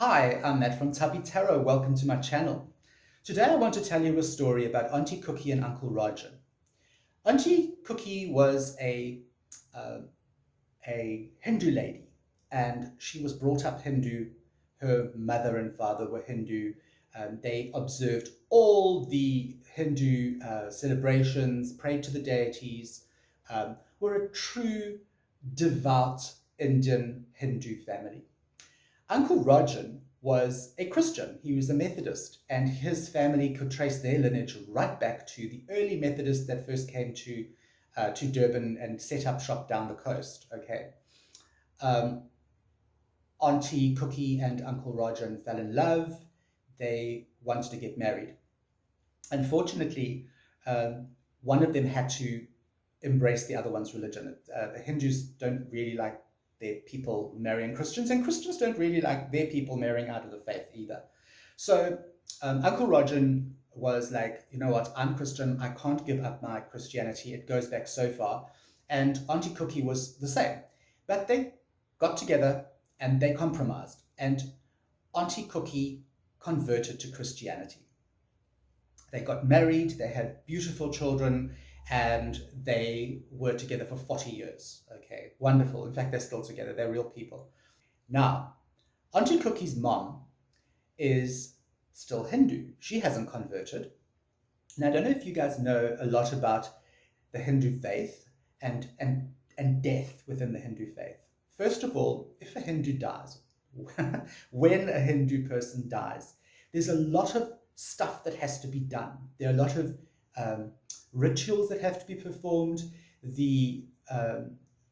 Hi, I'm Matt from Tubby. Welcome to my channel. Today I want to tell you a story about Auntie Cookie and Uncle Roger. Auntie Cookie was uh, a Hindu lady, and she was brought up Hindu. Her mother and father were Hindu. They observed all the Hindu celebrations, prayed to the deities, were a true devout Indian Hindu family. Uncle Roger was a Christian. He was a Methodist, and his family could trace their lineage right back to the early Methodists that first came to Durban and set up shop down the coast. Okay, um, Auntie Cookie and Uncle Roger fell in love. They wanted to get married. Unfortunately, um, one of them had to embrace the other one's religion. The Hindus don't really like their people marrying Christians, and Christians don't really like their people marrying out of the faith either. So Uncle Roger was like, you know what, I'm Christian, I can't give up my Christianity, it goes back so far. And Auntie Cookie was the same. But they got together and they compromised. And Auntie Cookie converted to Christianity. They got married, they had beautiful children, and they were together for 40 years. Okay, wonderful. In fact, they're still together, they're real people. Now, Auntie Cookie's mom is still Hindu. She hasn't converted. Now, I don't know if you guys know a lot about the Hindu faith and death within the Hindu faith. First of all, if a Hindu dies, when a Hindu person dies, there's a lot of stuff that has to be done. There are a lot of rituals that have to be performed. The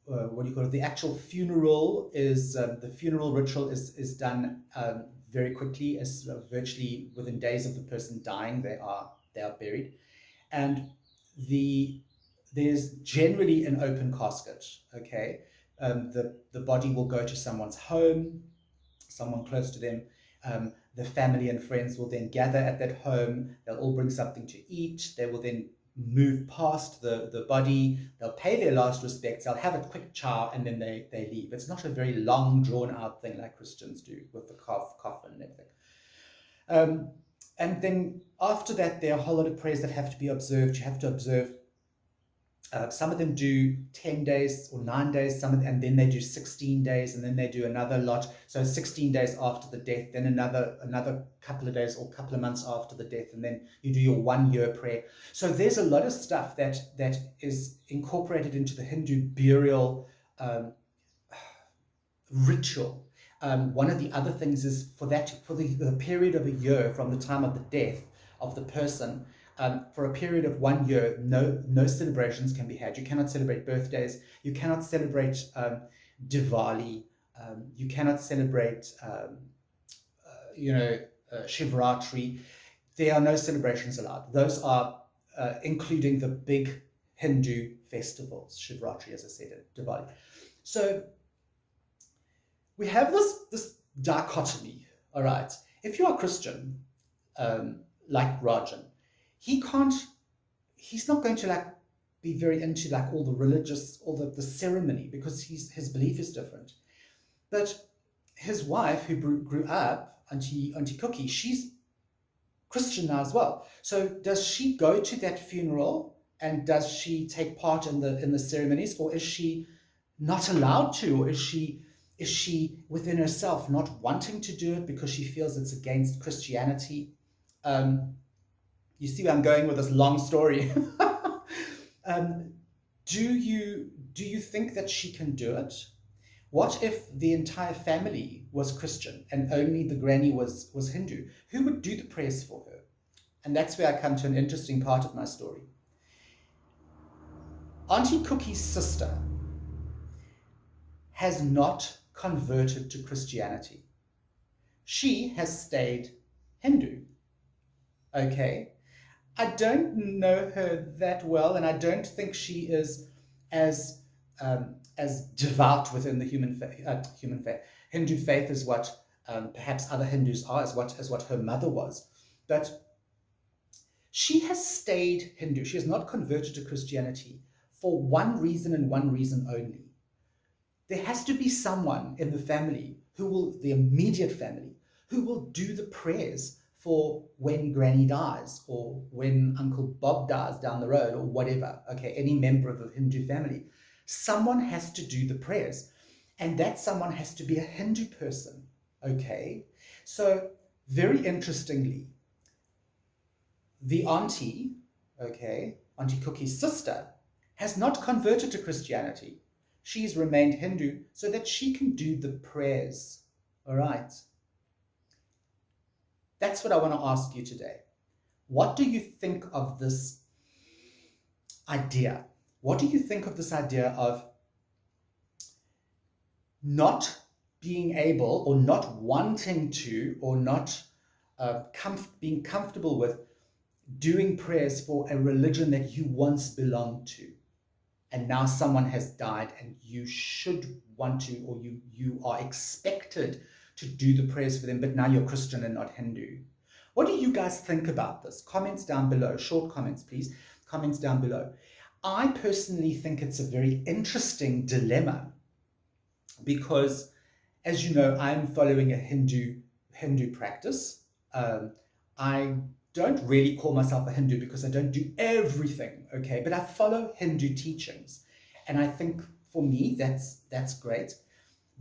what do you call it? The actual funeral is the funeral ritual is done very quickly, as virtually within days of the person dying, they are buried, and there's generally an open casket. Okay, the body will go to someone's home, someone close to them. The family and friends will then gather at that home. They'll all bring something to eat. They will then move past the body. They'll pay their last respects. They'll have a quick chow and then they leave. It's not a very long, drawn out thing like Christians do with the coffin and everything. And then after that, there are a whole lot of prayers that have to be observed. You have to observe. Some of them do 10 days or 9 days, and then they do 16 days, and then they do another lot. So 16 days after the death, then another couple of days or couple of months after the death, and then you do your 1 year prayer. So there's a lot of stuff that is incorporated into the Hindu burial ritual. One of the other things is for the period of a year from the time of the death of the person. For a period of 1 year, no celebrations can be had. You cannot celebrate birthdays. You cannot celebrate Diwali. You cannot celebrate, Shivratri. There are no celebrations allowed. Those are including the big Hindu festivals, Shivratri, as I said, Diwali. So we have this dichotomy. All right, if you are Christian, like Rajan, he's not going to like be very into like all the religious, all the ceremony, because his belief is different. But his wife, who grew up, Auntie Cookie, she's Christian now as well. So does she go to that funeral and does she take part in the ceremonies, or is she not allowed to, or is she within herself not wanting to do it because she feels it's against Christianity? You see where I'm going with this long story. um, do you think that she can do it? What if the entire family was Christian and only the granny was Hindu? Who would do the prayers for her? And that's where I come to an interesting part of my story. Auntie Cookie's sister has not converted to Christianity. She has stayed Hindu. Okay? I don't know her that well, and I don't think she is as devout within the human faith, Hindu faith, as what perhaps other Hindus are, as what her mother was. But she has stayed Hindu. She has not converted to Christianity for one reason and one reason only. There has to be someone in the family the immediate family, who will do the prayers for when Granny dies or when Uncle Bob dies down the road or whatever, okay, any member of the Hindu family. Someone has to do the prayers, and that someone has to be a Hindu person, okay? So very interestingly, the auntie, okay, Auntie Cookie's sister, has not converted to Christianity. She's remained Hindu so that she can do the prayers, all right? That's what I want to ask you today. What do you think of this idea? What do you think of this idea of not being able or not wanting to or not being comfortable with doing prayers for a religion that you once belonged to, and now someone has died and you should want to, or you are expected to do the prayers for them, but now you're Christian and not Hindu? What do you guys think about this? Comments down below, short comments please, comments down below. I personally think it's a very interesting dilemma because, as you know, I'm following a Hindu practice. I don't really call myself a Hindu because I don't do everything, okay? But I follow Hindu teachings. And I think for me, that's great.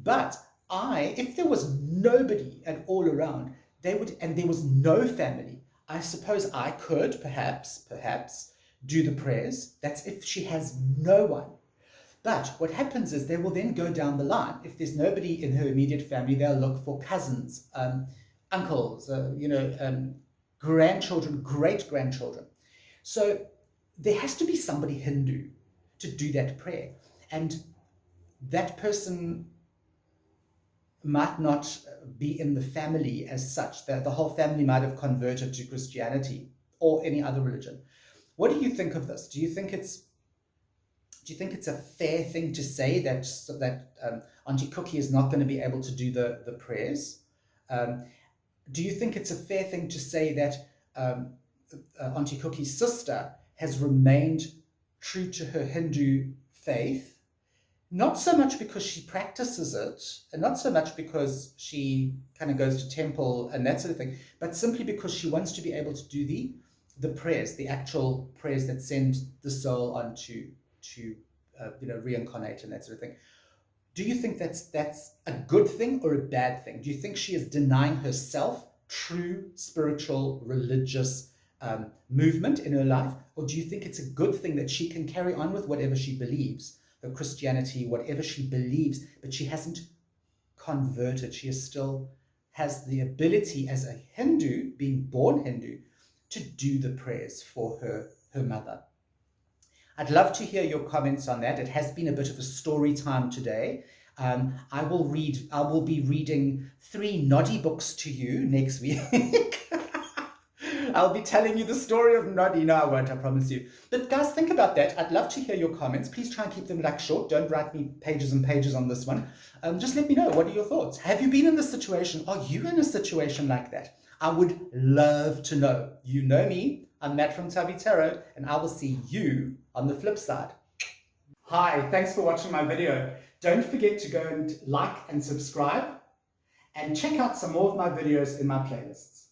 But if there was nobody at all around, and there was no family, I suppose I could perhaps do the prayers. That's if she has no one. But what happens is they will then go down the line. If there's nobody in her immediate family, they'll look for cousins, uncles, grandchildren, great-grandchildren. So there has to be somebody Hindu to do that prayer. And that person might not be in the family as such. The whole family might have converted to Christianity or any other religion. What do you think of this? Do you think it's a fair thing to say that Auntie Cookie is not going to be able to do the prayers? Do you think it's a fair thing to say that Auntie Cookie's sister has remained true to her Hindu faith, not so much because she practices it, and not so much because she kind of goes to temple and that sort of thing, but simply because she wants to be able to do the prayers, the actual prayers that send the soul on to reincarnate and that sort of thing? Do you think that's a good thing or a bad thing? Do you think she is denying herself true spiritual, religious movement in her life? Or do you think it's a good thing that she can carry on with whatever she believes, her Christianity, whatever she believes, but she hasn't converted? She still has the ability as a Hindu, being born Hindu, to do the prayers for her mother. I'd love to hear your comments on that. It has been a bit of a story time today. I will be reading 3 Noddy books to you next week. I'll be telling you the story of Noddy. No, I won't, I promise you. But guys, think about that. I'd love to hear your comments. Please try and keep them short. Don't write me pages and pages on this one. Just let me know. What are your thoughts? Have you been in this situation? Are you in a situation like that? I would love to know. You know me. I'm Matt from Tubby Tarot, and I will see you on the flip side. Hi, thanks for watching my video. Don't forget to go and like and subscribe, and check out some more of my videos in my playlists.